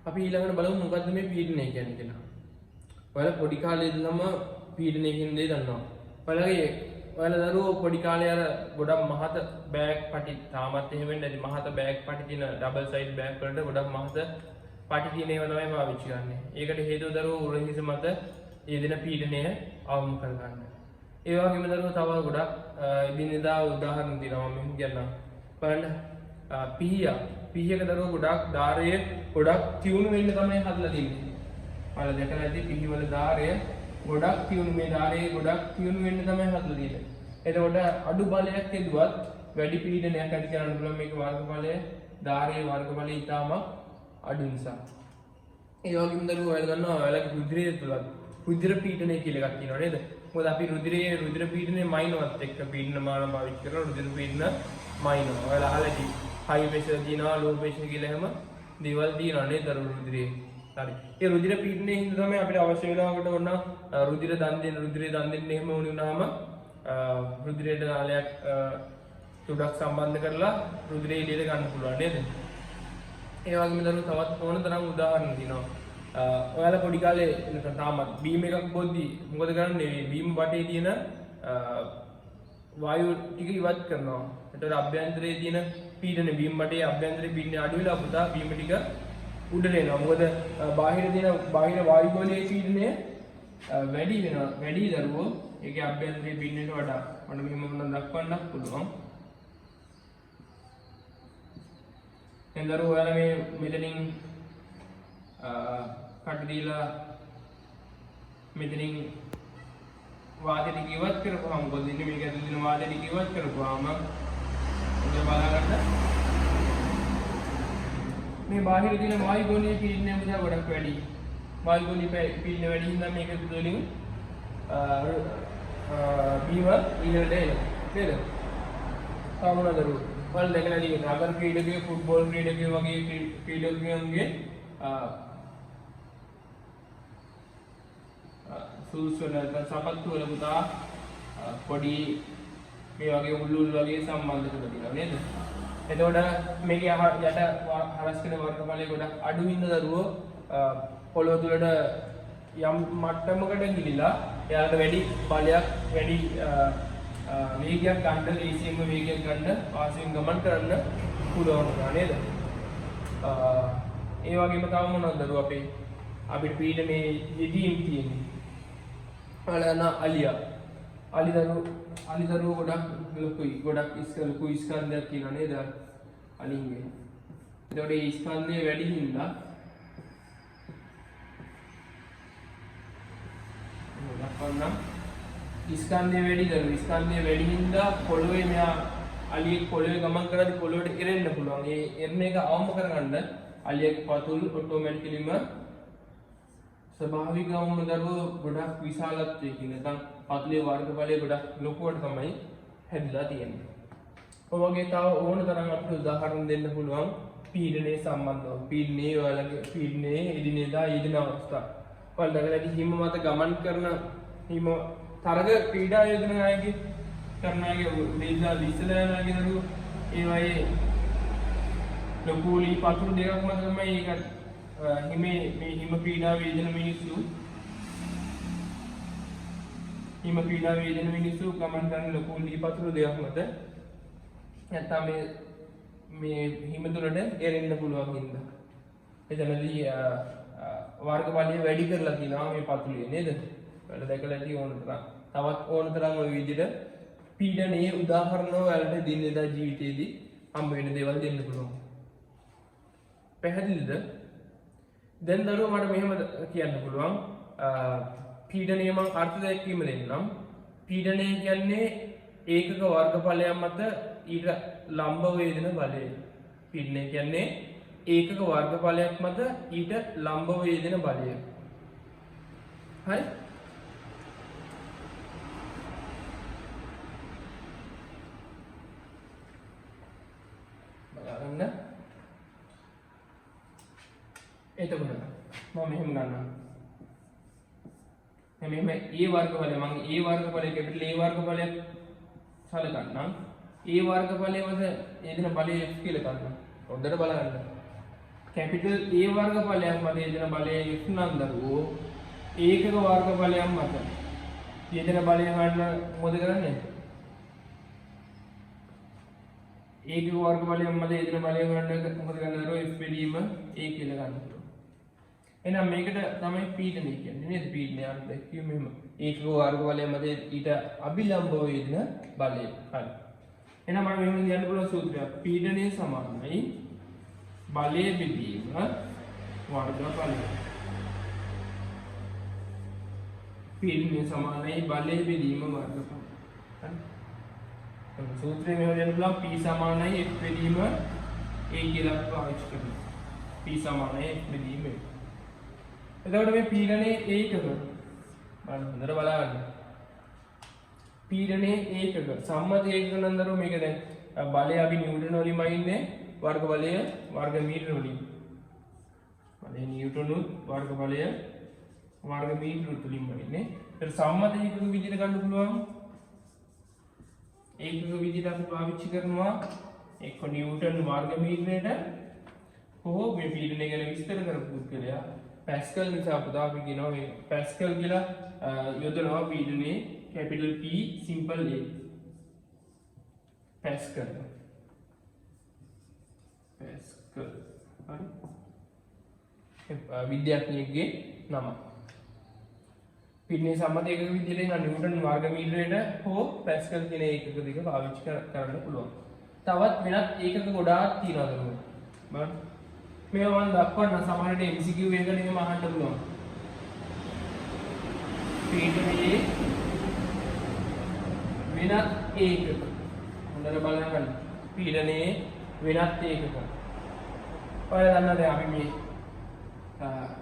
අපි ඊළඟට බලමු මොකද්ද මේ පීඩනය කියන්නේ කියලා. ඔයාලා පොඩි කාලේ ඉඳලම පීඩනය කියන දේ දන්නවා. ඔයාලා දරුවෝ පොඩි කාලේ අර ගොඩක් මහත බෑග් පටි තාමත් එහෙම වෙන්නේ නැති මහත බෑග් පටි තියෙන ඩබල් සයිඩ් බෑග් වලට ගොඩක් මහත පටි තියෙන ඒවා තමයි පාවිච්චි කරන්නේ. ඒකට හේතුව දරුවෝ උරහිස මත යෙදෙන පීඩනය අවම කරගන්න. ඒ වගේම දරුවෝ තව ගොඩක් එදිනෙදා උදාහරණ දෙනවා මම කියන්නම්. බලන්න පිහියක දරුවෝ ගොඩක් ධාරය ගොඩක් තියුණු වෙන්න තමයි හදලා තින්නේ. ඔයාලා දැකලා ඇති පිහිවල ධාරය ගොඩක් තියුණු මේ ධාරයේ ගොඩක් තියුණු වෙන්න තමයි හදලා තියෙන්නේ. එතකොට අඩු බලයක් එදුවත් වැඩි පීඩනයක් ඇති කරන්න පුළුවන් මේක වර්ගඵලය ධාරයේ වර්ගඵලය ඊටම අඩු නිසා. ඒ වගේම දරුවෝ ඔයාලා දන්නවා ඔයාලගේ රුධිරය තුලත් රුධිර පීඩනය කියලා එකක් තියෙනවා නේද? මොකද අපි රුධිර පීඩනය මයින්වත් එක්ක පීඩන මාන පාවිච්චි කරලා රුධිර පීඩන මයින්නවා. ඔයාලා අහලා ඇති හයි ප්‍රෙෂර් තියෙනවා ලෝ ප්‍රෙෂර් කියලා හැම දේවල් තියෙනවා නේද රුධිරයේ. හරි. ඒ රුධිර පීඩනයේ හින්දා තමයි අපිට අවශ්‍ය වෙලාවකට ඕන රුධිර දන් දෙන්න එහෙම වුණ වුණාම රුධිරයට නාලයක් තුඩක් සම්බන්ධ කරලා රුධිරය එළියට ගන්න පුළුවන් නේද? ඒ වගේම දරුවෝ තවත් ඕන තරම් උදාහරණ දිනවා. ඔයාලා පොඩි කාලේ තාමත් බීම් එකක් බොද්දී මොකද කරන්නේ? බීම් වටේ තියෙන වායු ටික ඉවත් කරනවා. ඒතර අභ්‍යන්තරයේ තියෙන පීඩන බීම් වටේ අභ්‍යන්තරයේ පීඩනය අඩු වෙලා පුතා බීම් ටික උඩට එනවා. මොකද බාහිර වායු ගෝලයේ පීඩනය වැඩි වෙනවා. වැඩි දරුවෝ ඒකේ අභ්‍යන්තරයේ පීඩනයට වඩා මම මෙහෙම මොනවද දක්වන්නත් පුළුවන්. දැන් දරුවෝ ඔයාලා මේ මෙතනින් කට දීලා මෙතනින් වාතය ටික ඉවත් කරපුවාම මොකද ඉන්නේ මේක ඇතුළේ තියෙන වාතය ටික ඉවත් කරපුවාම ඔය බලගන්න මේ බාහිර තියෙන වායු ගෝලීය පීඩනය මුදා ගොඩක් වැඩි. වායු ගෝලීය පීඩනය වැඩි හින්දා මේක තුළින් බීම ඉහළට එනවා. නේද? සාමාන්‍ය දරුවෝ වල දැකලා තියෙනවා නගර ක්‍රීඩකයෝ ෆුට්බෝල් ක්‍රීඩකයෝ වගේ ක්‍රීඩකයන්ගේ සූස් වල සපත්තු වල පුතා පොඩි මේ වගේ උල්ලුල් වගේ සම්බන්ධ කරලා තියෙනවා නේද? එතකොට මේකේ යට හරස් කරන වර්ගඵලය ගොඩක් අඩු වෙන දරුවෝ පොළොව තුලට යම් මට්ටමකට ගිලිලා එයාලට වැඩි බලයක් වැඩි වේගයක් ගන්න ලේසියෙන්ම වේගයක් ගන්න ආසයෙන් ගමන් කරන්න පුළුවන් වුණා නේද? ඒ වගේම තව මොනවද දරුවෝ අපේ පීඩනයේ යෙදීම් තියෙන්නේ. බලන්න අලි දරුවෝ ගොඩක් ලොකු ස්කන්ධයක් තියෙනවා නේද? අලින්ගේ. ඒතකොට ඒ ස්කන්ධය වැඩි හින්දා ස්කන්ධය වැඩි හින්දා පොළොවේ මෙයා අලියෙක් පොළොවේ ගමන් කරද්දී පොළොවට එරෙන්න පුළුවන්. ඒ එරෙන එක අවම කරගන්න අලියෙක් පතුල් ඔටෝමැටිකලිම ස්වභාවිකවම දරුවෝ ගොඩක් විශාලත්වයකින් නැත්නම් පතුලේ වර්ගඵලය ගොඩක් ලොකුවට තමයි හැදිලා තියෙන්නේ. ඔය වගේ තව ඕන තරම් අපිට උදාහරණ දෙන්න පුළුවන් පීඩනයේ සම්බන්ධව. පීඩනයේ එදිනෙදා යෙදෙන අවස්ථා. ඔයාලා දැකලා හිම මත ගමන් කරන හිම තරග ක්‍රීඩා යොදන අයගේ දෙයිදා ඉස්සලා යන අයගේ දරුවෝ ඒ වගේ ලොකු ලී පතුරු දෙකක් මත තමයි ඒක මේ හිම පීඩා වේදන මිනිස්සු ගමන් කරන ලොකු ලී පතුරු දෙකක් මත නැත්නම් මේ හිම තුළට එරෙන්න පුළුවන් හින්දා එතනදී වර්ගඵලය වැඩි කරලා තියෙනවා මේ පතුලේ නේද? ඔයාලා දැකලා ඇති තවත් ඕන තරම් ওই විදිහට පීඩනයේ උදාහරණ ඔයාලට දිනදා ජීවිතයේදී හම්බ වෙන දේවල් දෙන්න පුළුවන්. පැහැදිලිද? දැන් දරුවෝ මට මෙහෙම කියන්න පුළුවන් පීඩනයේ මම අර්ථ දැක්වීම දෙන්නම්. පීඩනය කියන්නේ ඒකක වර්ගඵලයක් මත ඊට ලම්බ වේදන බලය. පීඩනය කියන්නේ ඒකක වර්ගඵලයක් මත ඊට ලම්බ වේදන බලය. හරි? බලන්න. එතකොට මම මෙහෙම ගන්නවා. මෙහෙම A වර්ගඵලය මම A වර්ගඵලය කැපිටල් A වර්ගඵලයක් සලකන්නම්. A වර්ගඵලයේ මත යෙදෙන බලය F කියලා ගන්නවා. හොඳට බලන්න. කැපිටල් A වර්ගඵලයක් මත යෙදෙන බලය F නම් දරුවෝ ඒකක වර්ගඵලයක් මත යෙදෙන බලය හොයන්න මොකද කරන්නේ? ඒකක වර්ගඵලයක් මත යෙදෙන බලය හොයන්න මොකද කරන්නේ දරුවෝ? F බෙදීම A කියලා ගන්න පුළුවන්. එහෙනම් මේකට තමයි පීඩනය කියන්නේ නේද? පීඩනය අර දැක්කේ මෙහෙම. ඒකක වර්ගඵලය මත ඊට අභිලම්බව යෙදෙන බලය. හරි. එහෙනම් මම මෙහෙම කියන්න පුළුවන් සූත්‍රයක්. පීඩනය සමානයි බලය බෙදීම වර්ගඵලය. පීඩනය සමානයි බලය බෙදීම වර්ගඵලය. හරි. සූත්‍රය මෙහෙම කියන්න පුළුවන් P සමානයි F බෙදීම A කියලා පාවිච්චි කරනවා. P සමානයි F බෙදීම A. එතකොට මේ පීඩනයේ ඒකක බලන්න හොඳට බලන්න. පීඩනයේ ඒකක සම්මත ඒකක නම් දරුවෝ මේක දැන් බලය අපි නිව්ටන් වලින්ම ඉන්නේ වර්ග බලය වර්ග මීටර වලින්. බලය නිව්ටන් වර්ග බලය වර්ග මීටර තුලින්ම ඉන්නේ. ඒත් සම්මත ඒකක විදිහට ගන්න පුළුවන්. ඒකක විදිහට අපි පාවිච්චි කරනවා එක්ක නිව්ටන් වර්ග මීටරයට හෝ මේ පීඩනය ගැන විස්තර කරපු පුද්ගලයා පැස්කල් නිසා පුතා අපි කියනවා මේ පැස්කල් කියලා යොදනවා පීඩනයේ capital P simple A Pascal හරි විද්‍යාඥයෙක්ගේ නම පීඩනයේ සම්මත ඒකක විදිහට නිව්ටන් වර්ග මීටරයට හෝ පැස්කල් කියන ඒකක දෙක පාවිච්චි කරන්න පුළුවන්. තවත් වෙනත් ඒකක ගොඩාක් තියෙනවා දරුවෝ. බලන්න මේවා මම දක්වන්න සමහරට MCQ එකකට එහෙම අහන්න පුළුවන්. පීඩනයේ වෙනත් ඒකක. හොඳට බලන්න. පීඩනයේ වෙනත් ඒකක. ඔයාලා දන්නවද අපි මේ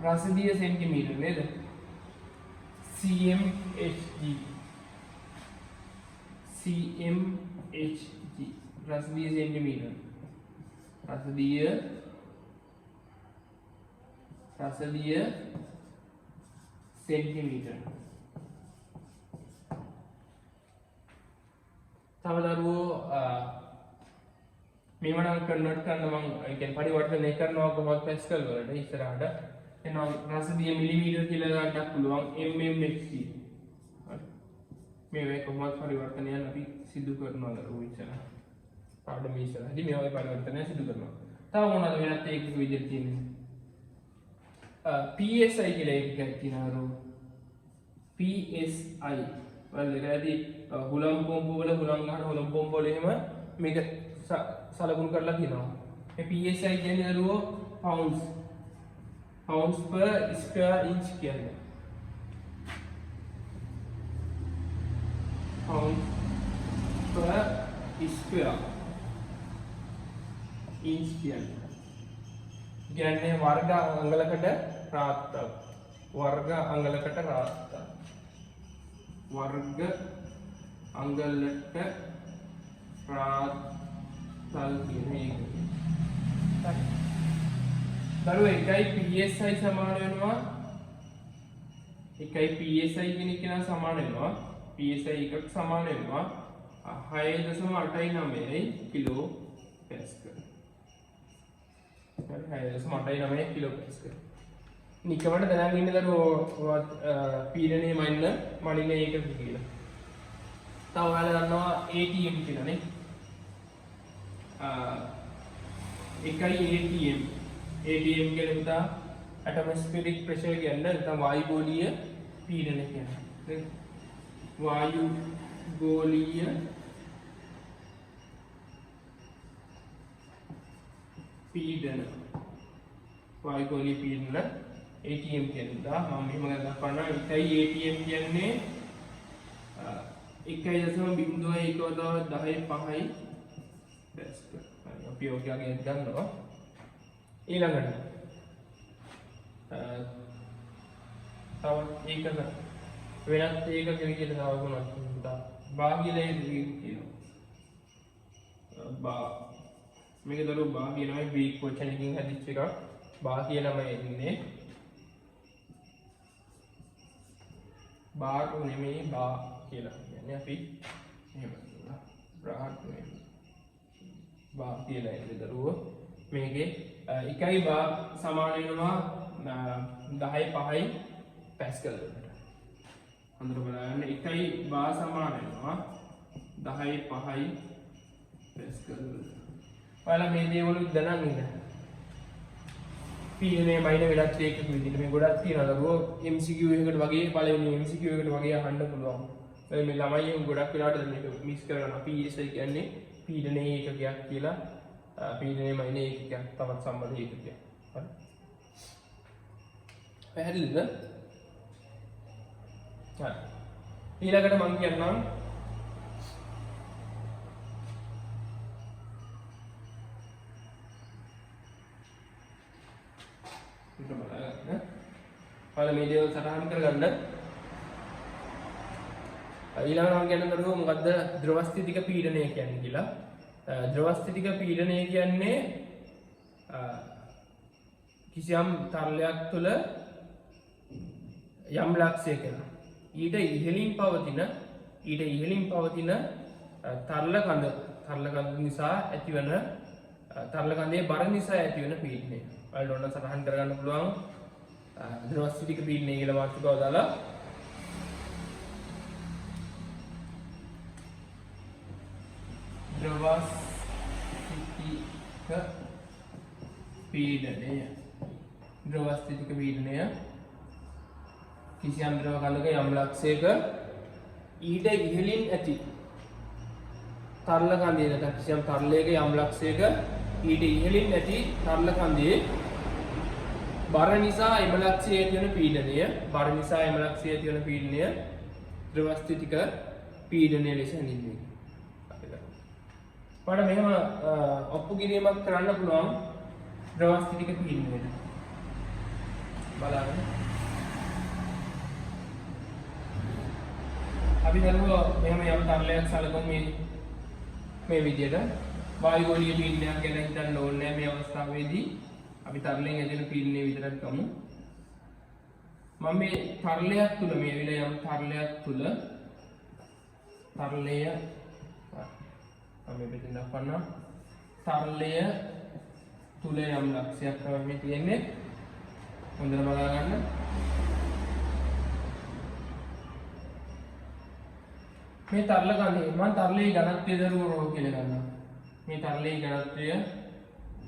රසදිය සෙන්ටිමීටර නේද? cmHg රසදිය සෙන්ටිමීටර. රසදිය සෙන්ටිමීටර. තව දරුවෝ මේව නම් කන්වර්ට් කරන්න මම ඒ කියන්නේ පරිවර්තනය කරනවා කොහොමද පැස්කල් වලට ඉස්සරහට එනවා රසදිය මිලිමීටර කියලා ගන්නත් පුළුවන් mmHg. හරි. මේවා කොහොමද පරිවර්තනයන් අපි සිදු කරනවා දරුවෝ ඉස්සරහ. පාඩම ඉස්සරහදී මේ වගේ පරිවර්තනය සිදු කරනවා. තව මොනවද වෙනත් ඒකක විදිහට තියෙන්නේ? PSI කියලා එකක් තියෙනවා. PSI වල ඒකදී හුලම් පොම්ප වල හුලම් ගන්න හුලම් පොම්ප වල එහෙම මේක සලකුණු කරලා තියෙනවා. මේ PSI කියන්නේ දරුවෝ pounds per square inch කියන්නේ. pounds per square inch කියන්නේ. කියන්නේ වර්ග අංගලකට රාත්තක්. වර්ග අංගලකට රාත්තක්. වර්ග අංගලකට රාත්තල් කියන එක. හරි. දරුවෝ එකයි PSI සමාන වෙනවා. එකයි PSI කියන එක සමාන වෙනවා. PSI එකක් සමාන වෙනවා 6.89 කිලෝ පැස්කල්. හරි 6.89 කිලෝ පැස්කල්. නිකමට දැනගෙන ඉන්න දරුවෝ පීඩනයේ මනින්න ඒක කියලා. තව ඔයාලා දන්නවා ATM කියලා නේ. එකයි ATM කියන්නේ පුතා ඇටමොස්ෆියරික් ප්‍රෙෂර් කියන්නේ නැත්නම් වායු ගෝලීය පීඩනය කියන්නේ. නේද? වායු ගෝලීය පීඩන ATM කියන්නේ මම මෙහෙම දක්වනවා. එකයි ATM කියන්නේ 1.0115 පැස්කල්. හරි අපි ඔයගෙන් ගන්නවා. ඊළඟට තව ඒකක වෙනත් ඒකක විදිහට තව ගුණක් තියෙනවා. බාහිරයේ තියෙනවා. මේක දරුවෝ බාහිර නමයි ග්‍රීක වචනකින් හදිච්ච එකක්. බාහිර නම එන්නේ බාර් නෙමෙයි බා කියලා කියන්නේ අපි එහෙම කියනවා. බ්‍රාහ් නෙමෙයි බා කියලා එන්නේ දරුවෝ මේකේ එකයි බා සමාන වෙනවා 10 5යි පැස්කල් වලට. හොඳට බලන්න එකයි බා සමාන වෙනවා 10 5යි පැස්කල් වලට. ඔයාලා මේ දේවල් දැනන් ඉන්න. පීඩනයේ මයින වෙලත් ඒක විදිහට මේ ගොඩක් තියෙනවා. දරුවෝ MCQ එකකට වගේ පළවෙනි MCQ එකට වගේ අහන්න පුළුවන්. මේ ළමයි ගොඩක් වෙලාවට මේක මිස් කරනවා. PSI කියන්නේ පීඩනයේ ඒකකයක් කියලා. පීඩනයේ මයින ඒකකයක් තමයි සම්බන්ධ ඒකකයක්. හරි. පැහැදිලිද? හරි. ඊළඟට මම කියන්නම් ඔයාලා මේ දේවල් සටහන් කරගන්න. ඊළඟට මම කියන්න දරුවෝ මොකද්ද ද්‍රවස්ථිතික පීඩනය කියන්නේ කියලා. ද්‍රවස්ථිතික පීඩනය කියන්නේ කිසියම් තරලයක් තුළ යම් ලක්ෂයක ඊට ඉහළින් පවතින තරල කඳ නිසා ඇතිවන තරල කඳේ බර නිසා ඇතිවන පීඩනය. ඔයාලට ඕන සටහන් කරගන්න පුළුවන් ද්‍රවස්ථිතික පීඩනය කියලා මාතෘකාව දාලා. ද්‍රවස්ථිතික පීඩනය කිසියම් ද්‍රව කඳක යම් ලක්ෂයක ඊට ඉහළින් ඇති තරල කඳේ නැත්නම් කිසියම් තරලයක යම් ලක්ෂයක ඊට ඉහළින් ඇති තරල කඳේ බර නිසා එම ලක්ෂයේ ඇතිවන පීඩනය ද්‍රවස්ථිතික පීඩනය ලෙස හැඳින්වෙනවා. මට මෙහෙම ඔප්පු කිරීමක් කරන්න පුළුවන් ද්‍රවස්ථිතික පීඩනයට. බලන්න. අපි දන්නවා මෙහෙම යම් තරලයක් සලකමු මේ විදියට වායුගෝලීය පීඩනයක් ගැන හිතන්න ඕනේ මේ අවස්ථාවේදී. අපි තරලයෙන් ඇදෙන පීඩනය විතරක් ගමු. මම මේ තරලයක් තුල මේ විදිහ යම් තරලයක් තුල තරලය අපි මෙතන දක්වන්න තරලය තුල යම් ලක්ෂයක් තමයි තියෙන්නේ. හොඳට බලා ගන්න. මේ තරල කඳේ මම තරලයේ ඝනත්වය දරුවෝ රෝ කියලා ගන්නවා. මේ තරලයේ ඝනත්වය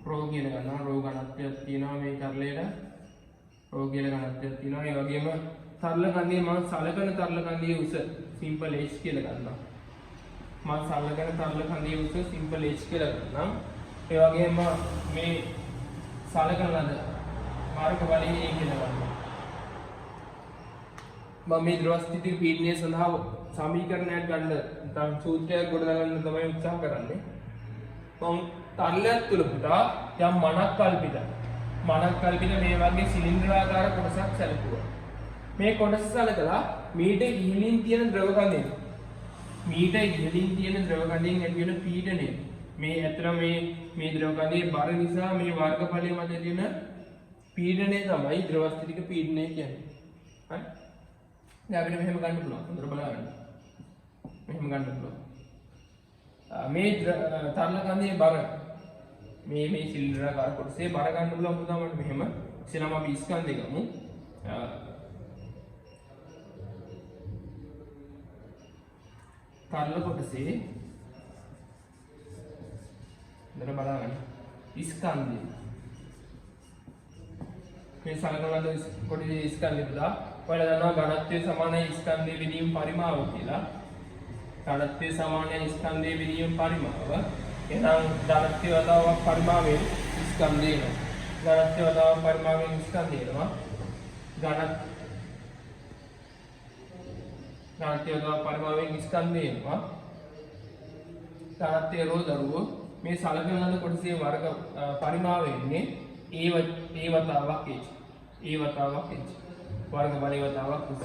රෝ කියලා ගන්නවා. රෝ ඝනත්වයක් තියෙනවා මේ තරලයට. රෝ කියලා ඝනත්වයක් තියෙනවා. ඒ වගේම තරල කඳේ මම සලකන තරල කඳේ උස සිම්පල් h කියලා ගන්නවා. මම සලකන තරල කඳේ උස සිම්පල් h කියලා ගන්නවා. ඒ වගේම මේ සලකන ලද මාර්ග බලය a කියලා ගන්නවා. මම මේ ද්‍රවස්ථිතික පීඩනය සඳහා සමීකරණයක් ගන්න නැත්නම් සූත්‍රයක් ගොඩනගන්න තමයි උත්සාහ කරන්නේ. මම තරලයක් තුල පුතා යම් මනක් කල්පිත මේ වගේ සිලින්ඩරාකාර කොටසක් සැලකුවා. මේ කොටස සලකලා මීට ඉහළින් තියෙන ද්‍රව කඳේ ඇති වෙන පීඩනය මේ ඇතර මේ ද්‍රව කඳේ බර නිසා මේ වර්ගඵලය මත තියෙන පීඩනය තමයි ද්‍රවස්ථිතික පීඩනය කියන්නේ. හරි? දැන් අපිට මෙහෙම ගන්න පුළුවන්. හොඳට බලන්න. මෙහෙම ගන්න පුළුවන්. මේ තරල කඳේ බර මේ සිලින්ඩරාකාර කොටසේ බර ගන්න පුළුවන් පුතා මට මෙහෙම. ඉතින් අපි ස්කන්ධය ගමු. තරල කොටසේ දැන් බලන්න. ස්කන්ධය මේ සලකන ලද කොටසේ ස්කන්ධය පුතා ඔයාලා දන්නවා ඝනත්වයේ සමානයි ස්කන්ධයේ විදීම් පරිමාව කියලා. ඝනත්වයේ සමානයි ස්කන්ධයේ විදීම් පරිමාව. එහෙනම් ඝනත්වයේ වතාවක් පරිමාවෙන් ස්කන්ධය එනවා. ඝනත්වයේ වතාවක් පරිමාවෙන් ස්කන්ධය එනවා. ඝනත්වයේ වතාවක් පරිමාවෙන් ස්කන්ධය එනවා. ඝනත්වයේ රෝ දරුවෝ මේ සලකන ලද කොටසේ වර්ග පරිමාව වෙන්නේ a වතාවක් h. වර්ග බලය වතාවක් උස.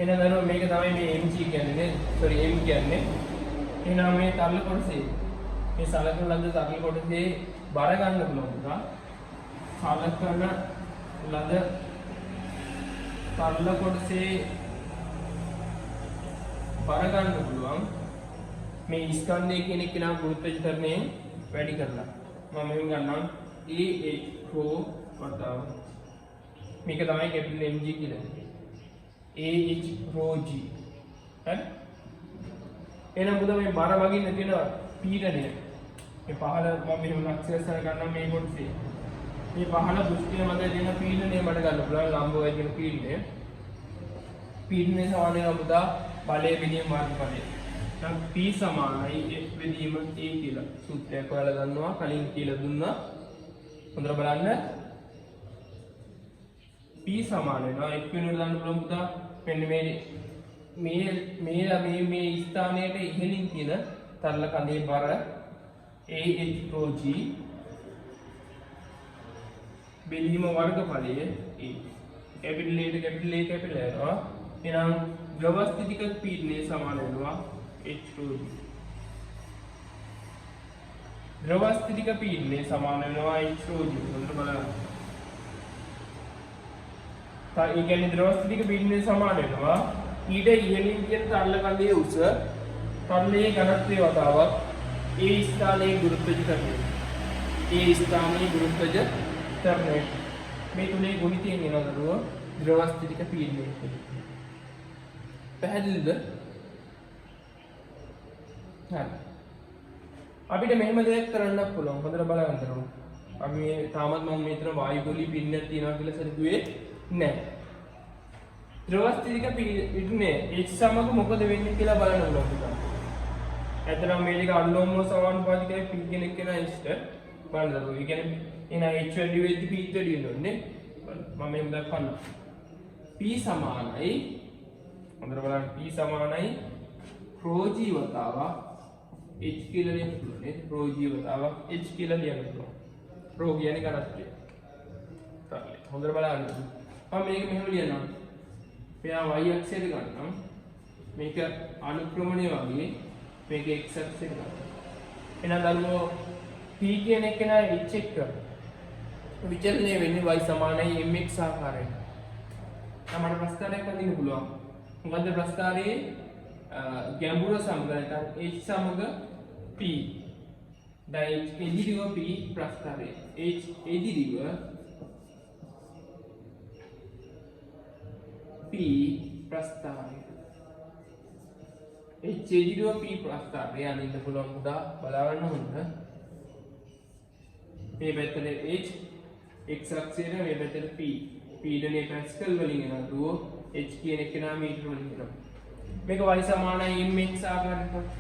එහෙනම් මේක තමයි මේ mg කියන්නේ m කියන්නේ. එහෙනම් මේ තරල කොටසේ මේ සලකන ලද තරල කොටසේ බර ගන්න පුළුවන් පුතා. සලකන ලද තරල කොටසේ බර ගන්න පුළුවන් මේ ස්කන්ධය කියන එක නම් ගුරුත්වාකර්ෂණයෙන් වැඩි කරලා මම මෙහෙම ගන්නවා AH rho වතාව මේක තමයි කැපිටල් mg කියලා AH rho g හරි එහෙනම් බුදා මේ බර වගින්න තියෙන පීඩනය මේ පහළ මම මෙහෙම ලක්ෂ්‍යස්තර ගන්නවා මේ කොටසේ මේ පහළ දෘෂ්ටිය මත දෙන පීඩනය මට ගන්න පුළුවන් ලම්බ වගේ පීඩනය පීඩනය සමානයි බුදා බලය බෙදීම මාර්ගඵලය නම් P සමානයි F බෙදීම A කියලා සූත්‍රයක් ඔයාලා දන්නවා කලින් කියලා දුන්නා හොඳට බලන්න P සමාන වෙනවා F වෙනුවට දාන්න පුළුවන් පුතා මෙන්න මේ ස්ථානයේ ඉහළින් තියෙන තරල කඳේ බර AH rho g බෙදීම වර්ගඵලය A capital A capital A capital A වෙනවා එහෙනම් ද්‍රව ස්ථිතික පීඩනය සමාන වෙනවා H rho g ද්‍රව ස්ථිතික පීඩනය සමාන වෙනවා H rho g හොඳට බලන්න ඒ කියන්නේ ද්‍රව ස්ථිතික පීඩනය සමාන වෙනවා ඊට ඉහළින් තියෙන තරල කඳේ උස තරලයේ ඝනත්වයේ වතාවක් ඒ ස්ථානයේ ගුරුත්වාකර්ෂණය ඒ ස්ථානයේ ගුරුත්වාකර්ෂණය මේ තුනේ ගුණිතයෙන් එනවා දරුවෝ ද්‍රව ස්ථිතික පීඩනය පැහැදිලිද හරි අපිට මෙහෙම දෙයක් කරන්න පුළුවන් හොඳට බලන්න දරුවෝ අපි මේ තාමත් මම මෙතන වායු ගොලී පින්නක් තියනවා කියලා සැලකුවේ නැහැ ද්‍රව ස්ථිතික පීඩනය H සමග මොකද වෙන්නේ කියලා බලන්න ඕන පුතා. ඇත්තටම මේ දෙක අනුලෝම සමානුපාතිකයි P කියන එක නා H බලන්න ඕන. ඒ කියන්නේ එන H වැඩි වෙද්දි P වැඩි වෙනෝනේ. මම මෙහෙම දක්වන්න. P සමානයි හොඳට බලන්න P සමානයි rho g වතාව H කියලා ලියන්න පුළුවන් නේද? rho g වතාව H කියලා ලියන්න පුළුවන්. rho කියන්නේ ඝනත්වය. හොඳට බලන්න. මම මේක මෙහෙම ලියනවා. මෙයා y අක්ෂයට ගන්නම් මේක අනුක්‍රමණය වගේ මේක x අක්ෂයට ගන්නවා එහෙනම් දරුවෝ p කියන එක නා h එක විචලනය වෙන්නේ y සමානයි mx ආකාරයට අපිට ප්‍රස්ථාරයක් අඳින්න පුළුවන් මොකද්ද ප්‍රස්ථාරයේ ගැඹුර සමග නැත්නම් h සමග p දැන් එදිරිව p ප්‍රස්ථාරයේ h එදිරිව P ප්‍රස්ථාරය H එදිරිව P ප්‍රස්ථාරය අනින්න පුළුවන් පුතා බලන්න ඕන මේ පැත්තට H x අක්ෂයට මේ පැත්තට P පීඩනයේ පැස්කල් වලින් එනවා දුව H කියන එක නා මීටර වලින් එනවා මේක y සමානයි mx ආකාරයට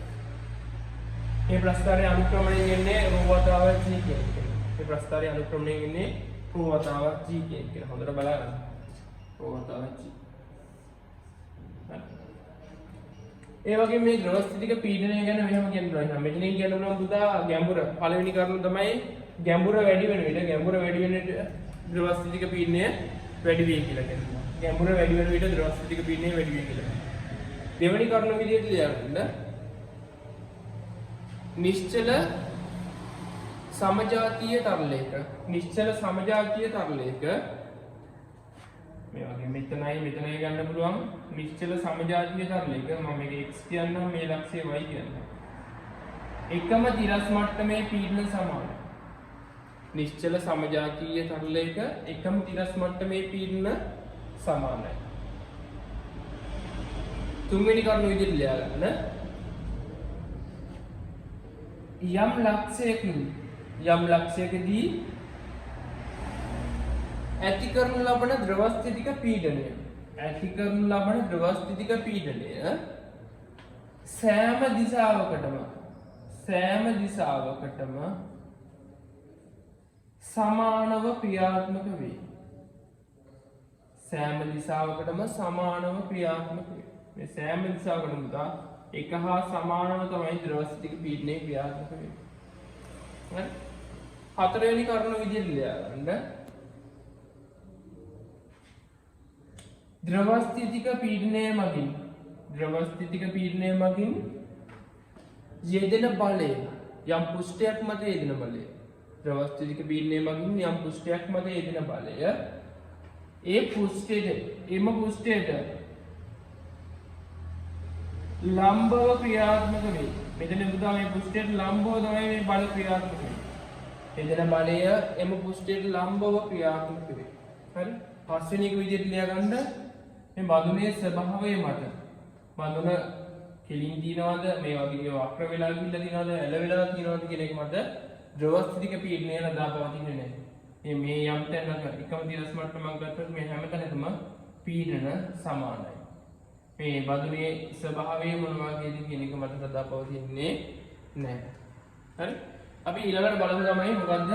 මේ ප්‍රස්ථාරය අනුක්‍රමණයෙන් එන්නේ ρ වතාව g කියන එක මේ ප්‍රස්ථාරය අනුක්‍රමණයෙන් එන්නේ ρ වතාව g කියන එක හොඳට බලන්න ρ වතාව g ඒ වගේ මේ ද්‍රව ස්ථිතික පීඩනය ගැන මෙහෙම කියන්න පුළුවන්. මෙතනින් කියන්න පුළුවන් පුතා ගැඹුර පළවෙනි කරුණ තමයි ගැඹුර වැඩි වෙන විට ද්‍රව ස්ථිතික පීඩනය වැඩි වෙයි කියලා කියනවා. ගැඹුර වැඩි වෙන විට ද්‍රව ස්ථිතික පීඩනය වැඩි වෙයි කියලා. දෙවෙනි කරුණ විදිහට ලියන්න. නිශ්චල සමජාතීය තරලයක මේ වගේ මෙතනයි ගන්න පුළුවන් නිශ්චල සමජාතීය තරලයක මම මේක x කියන්නම් මේ ලක්ෂය y කියන්නම් එකම තිරස් මට්ටමේ පීඩන සමානයි නිශ්චල සමජාතීය තරලයක එකම තිරස් මට්ටමේ පීඩන සමානයි තුන්වෙනි කරුණ විදිහට ලියා ගන්න යම් ලක්ෂයකදී ඇති කරනු ලබන ද්‍රව ස්ථිතික පීඩනය සෑම දිශාවකටම සමානව ක්‍රියාත්මක වේ. මේ සෑම දිශාවකටම එක හා සමානව තමයි ද්‍රව ස්ථිතික පීඩනය ක්‍රියාත්මක වෙන්නේ. හරි? හතරවෙනි කරුණ විදිහට ලියා ගන්න. ද්‍රව ස්ථිතික පීඩනය මගින් යෙදෙන බලය යම් පෘෂ්ඨයක් මත යෙදෙන බලය ද්‍රව ස්ථිතික පීඩනය මගින් යම් පෘෂ්ඨයක් මත යෙදෙන බලය ඒ පෘෂ්ඨයට ලම්බව ක්‍රියාත්මක වේ මෙතන පුතා මේ පෘෂ්ඨයට ලම්බව තමයි මේ බල ක්‍රියාත්මක වෙන්නේ. එතන බලය එම පෘෂ්ඨයට ලම්බව ක්‍රියාත්මක වෙන්නේ. හරි? පස්වෙනි එක විදිහට ලියා ගන්න මේ බඳුනේ ස්වභාවය මත. බඳුන කෙලින් තියනවාද මේ වගේ වක්‍ර වෙලා ගිහිල්ලා තියනවාද ඇල වෙලා තියනවාද කියන එක මත ද්‍රව ස්ථිතික පීඩනය ලදා පවතින්නේ නැහැ. මේ යම් තැනක එකම දිරස් මට්ටමක් ගත්තොත් මේ හැම තැනකම පීඩන සමානයි. මේ බඳුනේ ස්වභාවය මොන වගේද කියන එක මත ලදා පවතින්නේ නැහැ. හරි? අපි ඊළඟට බලමු තමයි මොකද්ද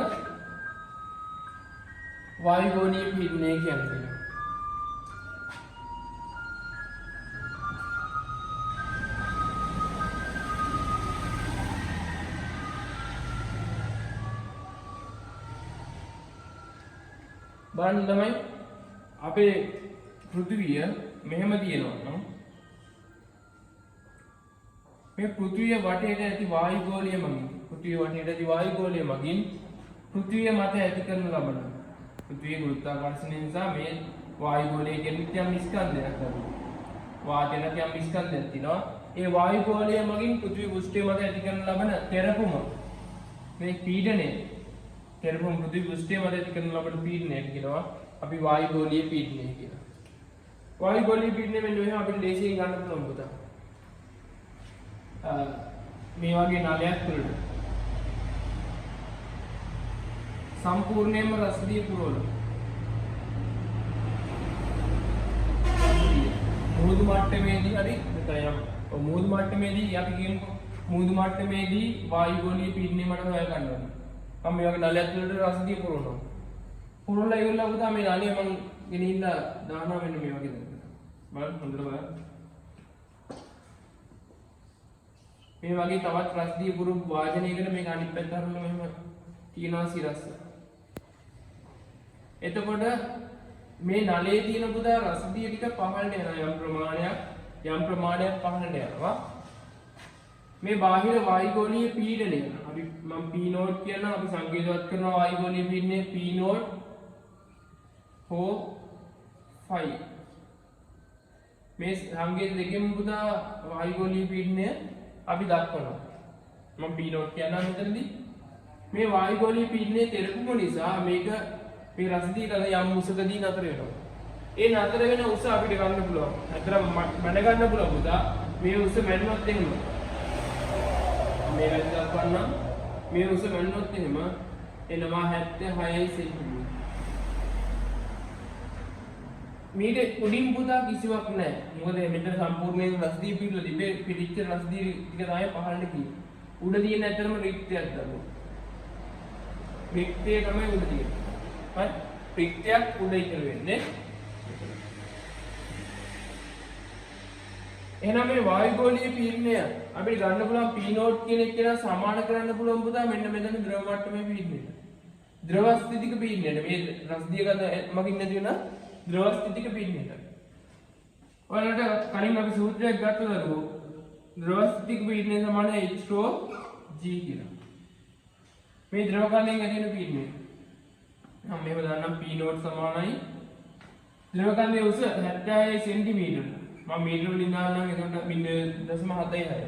වායුගෝලීය පීඩනය කියන්නේ. බලන්න තමයි අපේ පෘථිවිය මෙහෙම තියෙනවා නම් මේ පෘථිවිය වටේට ඇති වායුගෝලීය මගින් පෘථිවිය වටේට ඇති වායුගෝලීය මගින් පෘථිවිය මත ඇති කරන ලබන පෘථිවිය ගුරුත්වාකර්ෂණය නිසා මේ වායුගෝලීය කියන්නේ යම් ස්කන්ධයක් ලැබෙනවා. වාතයක යම් ස්කන්ධයක් තියෙනවා. ඒ වායුගෝලීය මගින් පෘථිවි පෘෂ්ඨය මත ඇති කරන ලබන තෙරපුම මේ පීඩනය තෙරපුම පෘථිවි පෘෂ්ඨය මත ඇති කරන ලබන පීඩනයට කියනවා අපි වායුගෝලීය පීඩනය කියලා. වායුගෝලීය පීඩනය මෙන්න මෙහෙම අපිට ලේසියෙන් ගන්න පුළුවන් පුතා. මේ වගේ නලයක් තුළට සම්පූර්ණයෙන්ම රසදිය පුරවලා මුහුදු මට්ටමේදී හරි නැත්නම් මුහුදු මට්ටමේදී අපි කියමුකෝ මුහුදු මට්ටමේදී වායුගෝලීය පීඩනය මට හොයා ගන්න ඕනේ. මම මේ වගේ නලයක් තුළට රසදිය පුරවනවා. පුරවලා ඉවරලා පුතා මේ නලිය මම ගෙනින්න දානවා මෙන්න මේ වගේ දෙයක්. බලන්න හොඳට බලන්න. මේ වගේ තවත් රසදිය පුරපු වාදනයකට මේක අනිත් පැත්ත හරවලා මෙහෙම තියනවා සිරස්ස. එතකොට මේ නලයේ තියෙන පුතා රසදිය ටික පහළට යනවා යම් ප්‍රමාණයක් පහළට යනවා. මේ බාහිර වායුගෝලීය පීඩනය අපි මම P නෝට් කියනවා අපි සංකේතවත් කරනවා වායුගෝලීය පීඩනය P නෝට් 4 5 මේ සංකේත දෙකෙන් පුතා වායුගෝලීය පීඩනය අපි දක්වනවා. මම P නෝට් කියනවා මෙතනදී මේ වායුගෝලීය පීඩනයේ තෙරපුම නිසා මේක මේ රසදියට යම් උසකදී නතර වෙනවා. ඒ නතර වෙන උස අපිට ගන්න පුළුවන්. අතන මඩ ගන්න පුළුවන් පුතා. මේ උස මැන්නොත් එහෙම මේ වැද දක්වන්න මේ උස මැන්නොත් එහෙම එනවා 76 සෙන්ටිමීටර. මීට උඩින් පුතා කිසිවක් නැහැ. මොකද මෙතන සම්පූර්ණයෙන් රසදිය පිටලා තිබේ පිටිච්ච රසදිය ටික තමයි පහළට ගියේ. උඩ තියෙන ඇත්තටම රික්තයක් දරුවෝ. රික්තය තමයි උඩ තියෙන්නේ. හරි? රික්තයක් උඩ ඉතල වෙන්නේ. එහෙනම් මේ වායුගෝලීය පීඩනය අපිට ගන්න පුළුවන් P නෝට් කියන එක කියලා සමාන කරන්න පුළුවන් පුතා මෙන්න මෙතන ද්‍රව මට්ටමේ පීඩනයට. ද්‍රව ස්ථිතික පීඩනයට මේ රසදිය ගන්න මගින් නැති වෙන ද්‍රව ස්ථිතික පීඩනයට. ඔයාලට කලින් අපි සූත්‍රයක් ගත්තා දරුවෝ ද්‍රව ස්ථිතික පීඩනය සමාන H/G කියලා. මේ ද්‍රව කණයෙන් ඇති වෙන පීඩනය. මම මේව දාන්නම් P නෝට් සමානයි ද්‍රව කණයේ උස 76 සෙන්ටිමීටර. මම මීටර වලින් දාන්නම් එතකොට 0.76.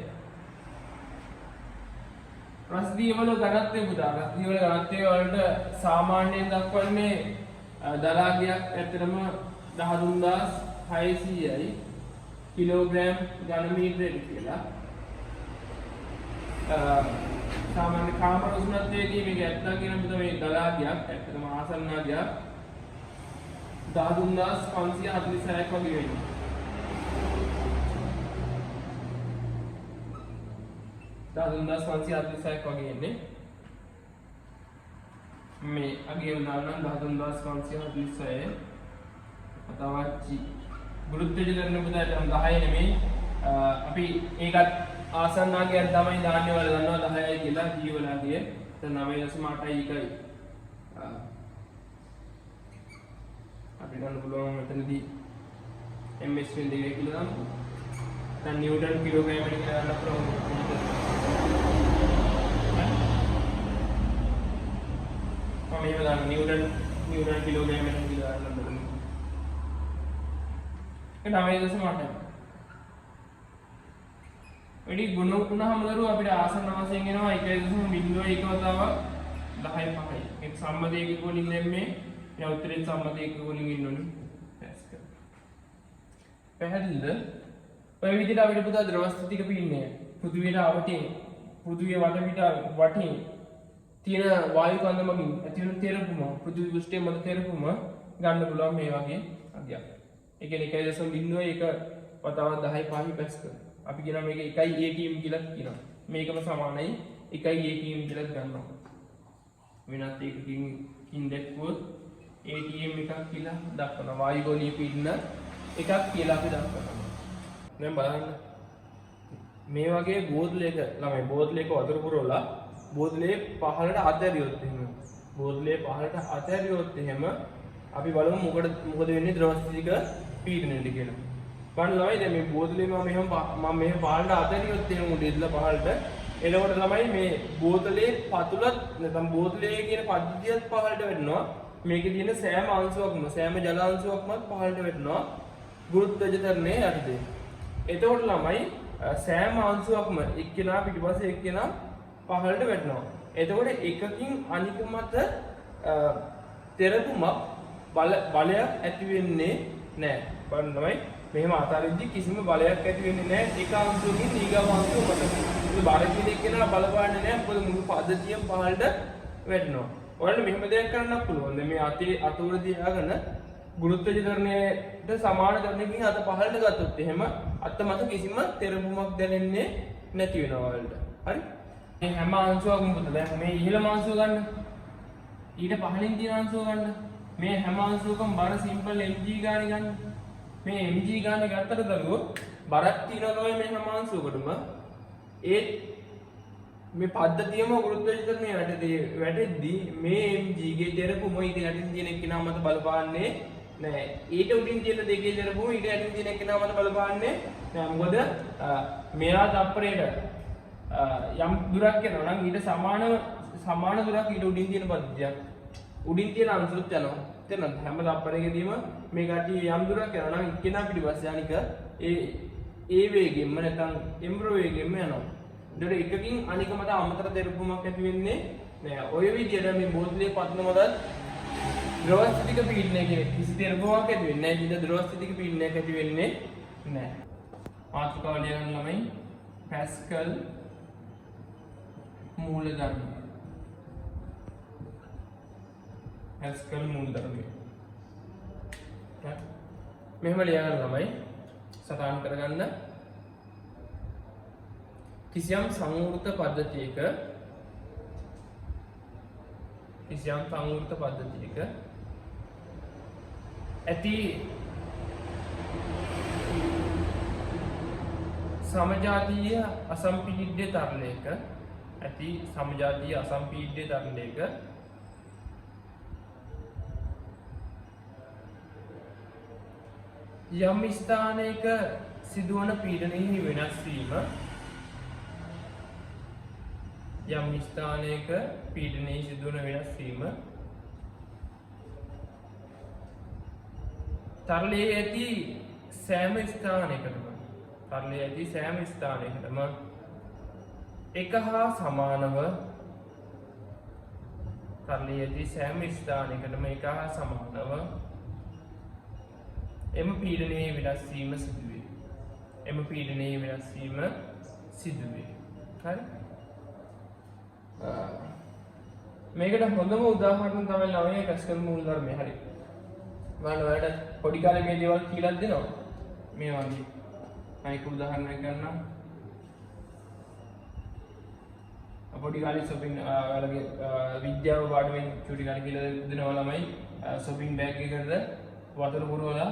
රසදිය වල ඝනත්වය පුතා රසදිය වල ඝනත්වය වලට සාමාන්‍යයෙන් දක්වන්නේ දලාගයක් ඇත්තටම 13600යි කිලෝග්‍රෑම් ඝන මීටරයට කියලා. සාමාන්‍ය කාමර උෂ්ණත්වයේදී මේක ඇත්තා කියන පුතා මේ දලාගයක් ඇත්තටම ආසන්නාගයක් 13546ක් වගේ වෙනවා. දාදුන්දාස් 546ක් වගේ එන්නේ මේ අගේ උදාහරණ 13546 අතවච්චි ගුරුත්වය කරන පුතාට 10 නෙමෙයි අපි ඒකත් ආසන්නාගයක් තමයි දාන්නේ වල දන්නවා 10යි කියලා ජීවලාගේ දැන් 9.8යි එකයි අපි ගන්න පුළුවන් මෙතනදී ms වෙන දෙකයි කියලා දාමු දැන් නිව්ටන් කිලෝග්‍රෑම් එකට ගන්න පුළුවන් මේව දාන්න නිව්ටන් කිලෝග්‍රෑම් එකට කියලා දාන්න බලමු. ඒක 9.8. වැඩි ගුණ වුණාම දරුවෝ අපිට ආසන්න වශයෙන් එනවා 1.01 වතාව 10.5යි. ඒක සම්මත ඒකක වලින් දැම්මේ දැන් උත්තරේ සම්මත ඒකක වලින් ඉන්නෝනේ. පැස්කල්. පැහැදිලිද? ඔය විදිහට අපිට පුතා ද්‍රව ස්ථිතික පීඩනය පෘථිවියට අවටින් පෘථිවිය වටේ තියෙන වායු කන්දමකින් ඇති වෙන තෙරපුම පෘථිවි පෘෂ්ඨයේ මත තෙරපුම ගන්න පුළුවන් මේ වගේ අගයක්. ඒ කියන්නේ 1.01 වතාව 10.5 පැස්කල්. අපි කියනවා මේක 1 ATM කියලා කියනවා. මේකම සමානයි 1 ATM කියලා ගන්නවා. වෙනත් එකකින් දැක්වුවොත් ATM එකක් කියලා දක්වනවා. වායු ගෝලීය පීඩන එකක් කියලා අපි දක්වනවා. දැන් බලන්න මේ වගේ බෝතලයක ළමයි බෝතලයක වතුර පුරවලා බෝතලේ පහළට අතහැරියොත් එහෙම බෝතලේ පහළට අතහැරියොත් එහෙම අපි බලමු මොකද වෙන්නේ ද්‍රව ස්ථිතික පීඩනයට කියලා. බලන්න ළමයි දැන් මේ බෝතලේ මම මෙහෙම පහළට අතහැරියොත් එහෙම උඩ ඉදලා පහළට එතකොට ළමයි මේ බෝතලේ පතුලත් නැත්නම් බෝතලේ කියන පද්ධතියත් පහළට වැටෙනවා. මේකේ තියෙන සෑම අංශුවක්ම සෑම ජල අංශුවක්ම පහළට වැටෙනවා ගුරුත්වාකර්ෂණ ත්වරණයේ යටතේ. එතකොට ළමයි සෑම අංශුවක්ම එක්කෙනා පිටිපස්සේ එක්කෙනා පහළට වැටෙනවා. එතකොට එකකින් අනික මත තෙරපුමක් බලයක් ඇති වෙන්නේ නැහැ. බලන්න ළමයි මෙහෙම අතාරිද්දි කිසිම බලයක් ඇති වෙන්නේ නැහැ එක අංශුවකින් ඊගාව අංශුව මත. ඒක බාර කියන එක්කෙනා බලපාන්නේ නැහැ. මොකද මුළු පද්ධතියම පහළට වැටෙනවා. ඔයාලට මෙහෙම දෙයක් කරන්නත් පුළුවන්. දැන් මේ අත උඩ තියාගෙන ගුරුත්වාකර්ෂණ ත්වරණයට සමාන ත්වරණයකින් අත පහළට ගත්තොත් එහෙම අත මත කිසිම තෙරපුමක් දැනෙන්නේ නැති වෙනවා ඔයාලට. හරි? මේ හැම අංශුවක්ම පුතේ දැන් මේ ඉහළම අංශුව ගන්න. ඊට පහළින් තියෙන අංශුව ගන්න. මේ හැම අංශුවකම බර සිම්පල් mg ගානේ ගන්න. මේ mg ගානේ ගත්තට දරුවෝ බරක් තියෙනවා තමයි මේ හැම අංශුවකටම. ඒ මේ පද්ධතියම ගුරුත්වාකර්ෂණ ත්වරණය වැටෙද්දී මේ mg ගේ තෙරපුම ඊට යටින් තියෙන එක්කෙනා මත බලපාන්නේ නැහැ. ඊට උඩින් තියෙන දෙකේ තෙරපුම ඊට යටින් තියෙන එක්කෙනා මත බලපාන්නේ නැහැ. මොකද මෙයා තප්පරයට යම් දුරක් යනවා නම් ඊට සමාන දුරක් ඊට උඩින් තියෙන පද්ධතියක් උඩින් තියෙන අංශුත් යනවා. තේරෙනවද? හැම තප්පරයකදීම මේ කට්ටිය යම් දුරක් යනවා නම් එක්කෙනා පිටිපස්සේ අනික ඒ වේගෙන්ම නැත්නම් එම්බ්‍ර වේගෙන්ම යනවා. ඒතර එකකින් අනික මත අමතර තෙරපුමක් ඇති වෙන්නේ නෑ. ඔය විදිහට මේ බෝතලේ පත්න මත ද්‍රව ස්ථිතික පීඩනය කියන කිසි තෙරපුමක් ඇති වෙන්නේ නෑ. ඉතින් ද්‍රව ස්ථිතික පීඩනයක් ඇති වෙන්නේ නෑ. මාතෘකාව ලියන්න ළමයි පැස්කල් මූලධර්ම. පැස්කල් මූලධර්මය. මෙහෙම ලියන්න ළමයි සටහන් කරගන්න. කිසියම් සංවෘත පද්ධතියක ඇති සමජාතීය අසම්පීඩ්‍ය තරණයක යම් ස්ථානයක සිදුවන පීඩනයෙහි වෙනස් වීම තරලයේ ඇති සෑම ස්ථානයකටම එක හා සමානව එම පීඩනයේ වෙනස් වීම සිදුවේ. හරි? මේකට හොඳම උදාහරණ තමයි ළමයි පැස්කල් මූලධර්මය. හරි. මම ඔයාලට පොඩි කාලේ මේ දේවල් කියලා දෙනවා. මේ වගේ. මම එක උදාහරණයක් ගන්නම්. පොඩි කාලේ shopping ඔයාලගේ විද්‍යාව පාඩමෙන් චුටි කාලේ කියලා දෙනවා ළමයි shopping bag එකකට වතුර පුරවලා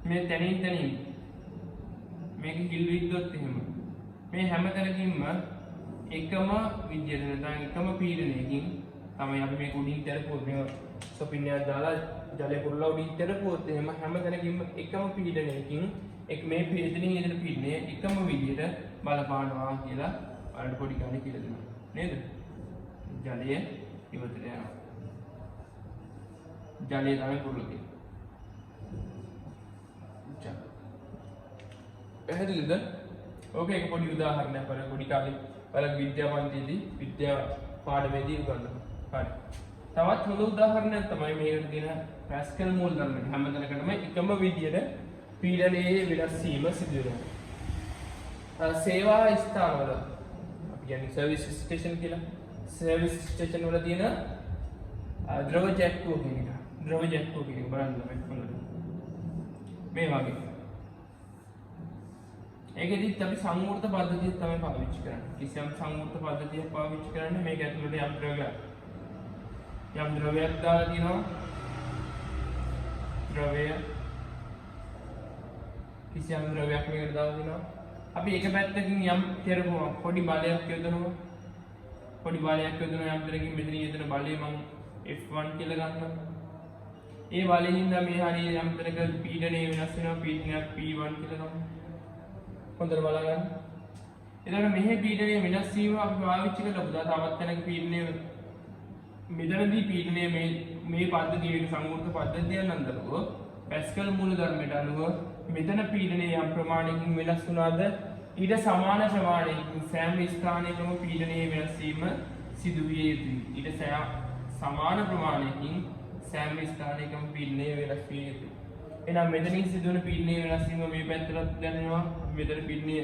මේ තනින් මේක කිල් විද්දොත් එහෙම මේ හැම තැනකින්ම එකම විද්‍යාව නැත්නම් එකම පීඩනයකින් තමයි අපි මේක උඩින් තරපුවොත් මේ shopping එකක් දාලා ජලය පුරලා උඩින් තරපුවොත් එහෙම හැම තැනකින්ම එකම පීඩනයකින් මේ පීඩනයේ පීඩනය එකම විදිහට බලපානවා කියලා ඔයාලට පොඩි කාලේ කියලා දෙනවා නේද? ජලය ඉවතට යනවා. ජලය තමයි පුරලා පැහැදිලිද? ඕක එක පොඩි උදාහරණයක් වල පොඩි කාලේ ඔයාලගේ විද්‍යාපන්තියේදී විද්‍යා පාඩමේදී උගන්වනවා. හරි. තවත් හොඳ උදාහරණයක් තමයි මේකට දෙන පැස්කල් මූලධර්මය. හැමතැනකම එකම විදියට පීඩනයේ වෙනස් වීම සිදු වෙනවා. සේවා ස්ථානවල අපි කියන්නේ සර්විස් ස්ටේෂන් කියලා. සර්විස් ස්ටේෂන් වල තියෙන ද්‍රව ජැක්කුව කියන එක. ද්‍රව ජැක්කුව කියන එක බලන්න මේ වගේ. ඒකෙදිත් අපි සංවෘත පද්ධතිය තමයි පාවිච්චි කරන්නේ. කිසියම් සංවෘත පද්ධතියක් පාවිච්චි කරන්නේ මේක ඇතුළට යම් ද්‍රවයක් දාලා තියෙනවා. ද්‍රවය කිසියම් ද්‍රවයක් මේකට දාලා තියෙනවා. අපි එක පැත්තකින් යම් කරපුවා පොඩි බලයක් යොදනවා. පොඩි බලයක් යොදනවා යම් තරකින් මෙතන යෙදෙන බලය මම F1 කියලා ගන්නවා. ඒ බලයෙන් මේ හරිය යම් තරක පීඩනය වෙනස් වෙනවා. පීඩනයක් P1 කියලා ගන්නවා. හොඳට බලගන්න. එතකොට මෙහි පීඩනය වෙනස් වීම අපි පාවිච්චි කරලා පුතා තවත් තැනක පීඩනය මෙතනදී පීඩනය මේ පද්ධතියේ සංවෘත පද්ධතිය නන්දරුව පැස්කල් මූලධර්මයට අනුව මෙතන පීඩනය යම් ප්‍රමාණයකින් වෙනස් වුණාද ඊට සමාන ප්‍රමාණයකින් සෑම ස්ථානයකම පීඩනයේ වෙනස් වීම සිදු විය යුතුයි. ඊට සමාන ප්‍රමාණයකින් සෑම ස්ථානයකම පීඩනය වෙනස් විය යුතුයි. එහෙනම් මෙතනින් සිදුවන පීඩනයේ වෙනස් වීම මේ පැත්තට දැනෙනවා. මෙතන පීඩනය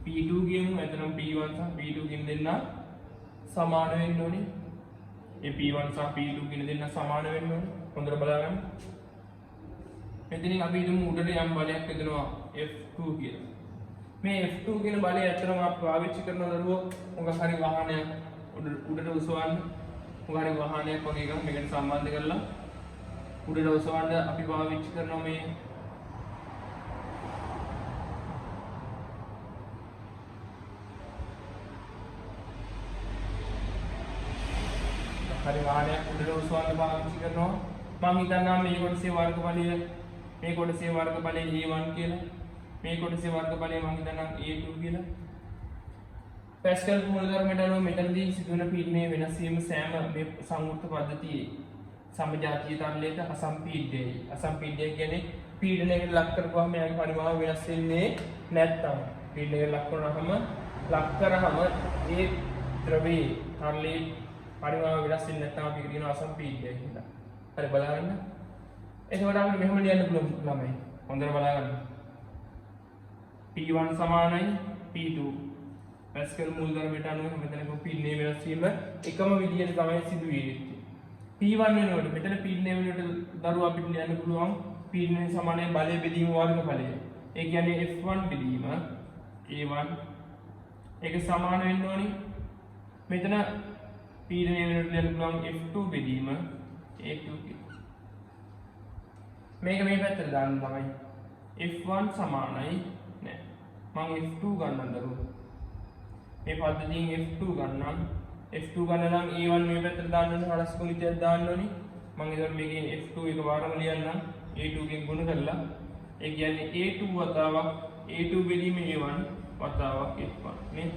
P2 කියමු. එතනම P1 සහ P2 කියන දෙන්න සමාන වෙන්න ඕනේ. ඒ P1 සහ P2 කියන දෙන්න සමාන වෙන්න ඕනේ. හොඳට බලගන්න. මෙතනින් අපි හිතමු උඩට යම් බලයක් යදනවා F2 කියලා. මේ F2 කියන බලය ඇත්තටම අපි පාවිච්චි කරන දරුවෝ මොකක් හරි වාහනයක් උඩට උසවන්න මොකක් හරි වාහනයක් වගේ එකක් මේකට සම්බන්ධ කරලා උඩට උසවන්න අපි පාවිච්චි කරනවා මේ හරි වාහනයක් උඩට උසවන්න පාවිච්චි කරනවා. මම හිතන්නම් මේ කොටසේ වර්ගඵලය මේ කොටසේ වර්ගඵලය A1 කියලා. මේ කොටසේ වර්ගඵලය මම හිතන්නම් A2 කියලා. පැස්කල් මූලධර්මයට අනුව මෙතනදී සිදුවන පීඩනයේ වෙනස් වීම සෑම මේ සංවෘත පද්ධතියේ සමජාතීය තලයට අසම්පීඩ්‍යයි. අසම්පීඩ්‍යය කියන්නේ පීඩනයකට ලක් කරපුවාම එයාගේ පරිමාව වෙනස් වෙන්නේ නැත්තම්. පීඩනයකට ලක් කරාම ඒ ද්‍රවයේ තලයේ පරිමාව වෙනස් වෙන්නේ නැත්තම් අපි කියනවා අසම්පීඩ්‍යයි කියලා. හරි බලන්න. එතකොට අපිට මෙහෙම ලියන්න පුළුවන් ළමයි. හොඳට බලන්න. P1 සමානයි P2. පැස්කල් මූලධර්මයට අනුව මෙතන පීඩනයේ වෙනස් වීම එකම විදිහට තමයි සිදු වෙන්නේ. P1 වෙනකොට මෙතන පීඩනය වෙනකොට දරුවා අපිට ලියන්න පුළුවන් පීඩනය සමානයි බලය බෙදීම වර්ගඵලය. ඒ කියන්නේ F1 බෙදීම A1 ඒක සමාන වෙන්න ඕනි. මෙතන පීඩනය වෙනකොට ලියන්න පුළුවන් F2 බෙදීම A2 කියලා. මේක මේ පැත්තට දාන්න තමයි. F1 සමානයි නෑ. මම F2 ගන්නම් දරුවෝ. මේ පද්ධතියෙන් F2 ගන්නම්. F2 ගන්න නම් A1 මේ පැත්තට දාන්න ඕනේ. හරස් ගුණිතයක් දාන්න ඕනේ. මම ඉතින් මේකේ F2 එක වාරම ලියන්නම්. A2 ගෙන් ගුණ කරලා. ඒ කියන්නේ A2 වතාවක් A2 බෙදීම A1 වතාවක් F1 නේ.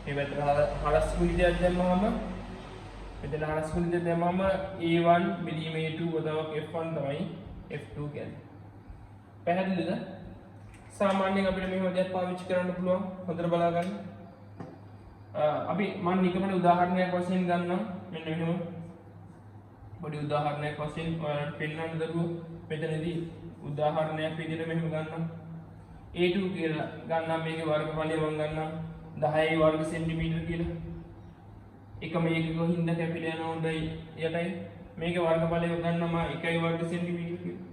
මේ පැත්තට හරස් ගුණිතයක් දැම්මම මෙතන හරස් ගුණිතය දැම්මම A1 බෙදීම A2 වතාවක් F1 තමයි F2 කියන්නේ. පැහැදිලිද? සාමාන්‍යයෙන් අපිට මේ වගේ පාවිච්චි කරන්න පුළුවන්. හොඳට බලා ගන්න. අපි මම නිකමන උදාහරණයක් වශයෙන් ගන්නම්. මෙන්න මෙහෙම පොඩි උදාහරණයක් වශයෙන් ඔයාලට පෙන්වන්න දරුවෝ මෙතනදී උදාහරණයක් විදිහට මෙහෙම ගන්නම්. A2 කියලා ගන්නම්. මේකේ වර්ගඵලය මම ගන්නම් 10 වර්ග සෙන්ටිමීටර කියලා. එක මේකක හින්දා කැපිලා යන හොඳයි යටයි. මේකේ වර්ගඵලය ගන්නම් 1 වර්ග සෙන්ටිමීටර කියලා.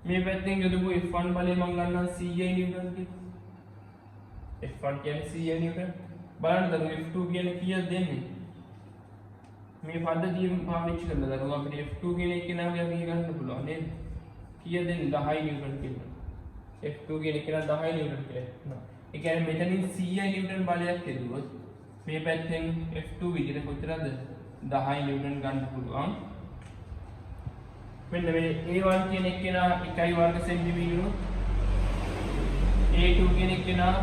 මේ පැත්තෙන් යොදපු F1 බලය මම ගන්නම් 100 නිව්ටන් කියලා. F1 කියන්නේ 100 නිව්ටන්. බලන්න දරුවෝ F2 කියන්නේ කීයද දෙන්නේ? මේ පද්ධතිය පාවිච්චි කරලා දරුවෝ අපිට F2 කියන එක නම යකිය ගන්න පුළුවන් නේද? කීයද දෙන්නේ? 10 නිව්ටන් කියලා. F2 කියන එක 10 නිව්ටන් කියලා. ඒ කියන්නේ මෙතනින් 100 නිව්ටන් බලයක් දෙදුවොත් මේ පැත්තෙන් F2 විදිහට කොච්චරද? 10 නිව්ටන් ගන්න පුළුවන්. මෙන්න මේ A1 කියන එක කෙනා 1 වර්ග සෙන්ටිමීටර A2 කියන එක කෙනා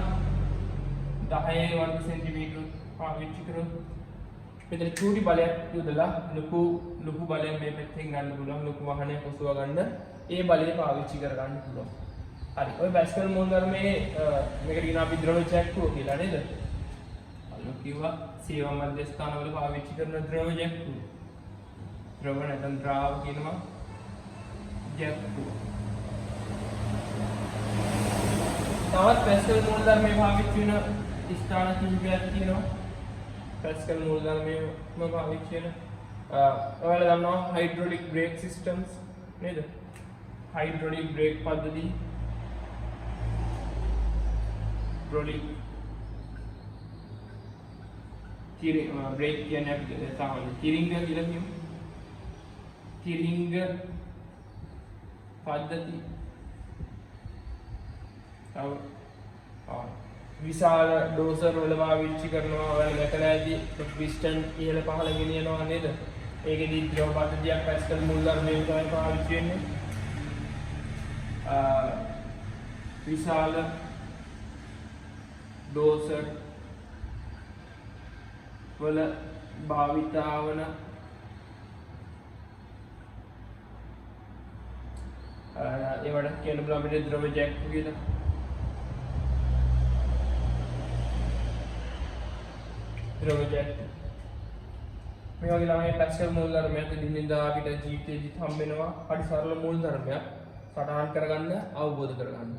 10 වර්ග සෙන්ටිමීටර පාවිච්චි කරොත් මෙතන චූටි බලයක් යොදලා ලොකු බලයක් මේ පැත්තෙන් ගන්න පුළුවන්. ලොකු වාහනයක් ඔසවා ගන්න ඒ බලය පාවිච්චි කර ගන්න පුළුවන්. හරි. ඔය පැස්කල් මූල ධර්මයේ මේකට කියන අපි ද්‍රව ජැක්කුව කියලා නේද? අන්න කිව්වා සීවා මධ්‍යස්ථානවල පාවිච්චි කරන ද්‍රව ජැක්කුව. ද්‍රව නැත්නම් ද්‍රාව කියනවා ජැක්කුව. තවත් පැස්කල් මූල ධර්මයේ පාවිච්චි වෙන ස්ථාන කිහිපයක් තියෙනවා. පැස්කල් මූල ධර්මයේම පාවිච්චි වෙන ඔයාලා දන්නවා හයිඩ්‍රොලික් බ්‍රේක් සිස්ටම්ස් නේද? හයිඩ්‍රොලික් බ්‍රේක් පද්ධති hydraulic brake කියන්නේ අපි සාමාන්‍ය තිරිංග කියලා කියමු. තිරිංග පද්ධති විශාල ඩෝසර් වල පාවිච්චි කරනවා. ඔයාලා දැකලා ඇති පිස්ටන් ඉහළ පහළ ගෙනියනවා නේද? ඒකෙදි ද්‍රව පද්ධතියක් පැස්කල් මූල ධර්මයෙන් තමයි පාවිච්චි වෙන්නේ. විශාල ඩෝසර් වල භාවිතා වන ඒවට කියන බල අපිට ද්‍රව ජැක්කු කියලා. ද්‍රව ජැක්කු මේ වගේ ළමයි පැස්කල් මූල ධර්මයක් දිනදා අපිට ජීවිතේදී හම්බ වෙනවා. හරි සරල මූල ධර්මයක් සටහන් කරගන්න අවබෝධ කරගන්න.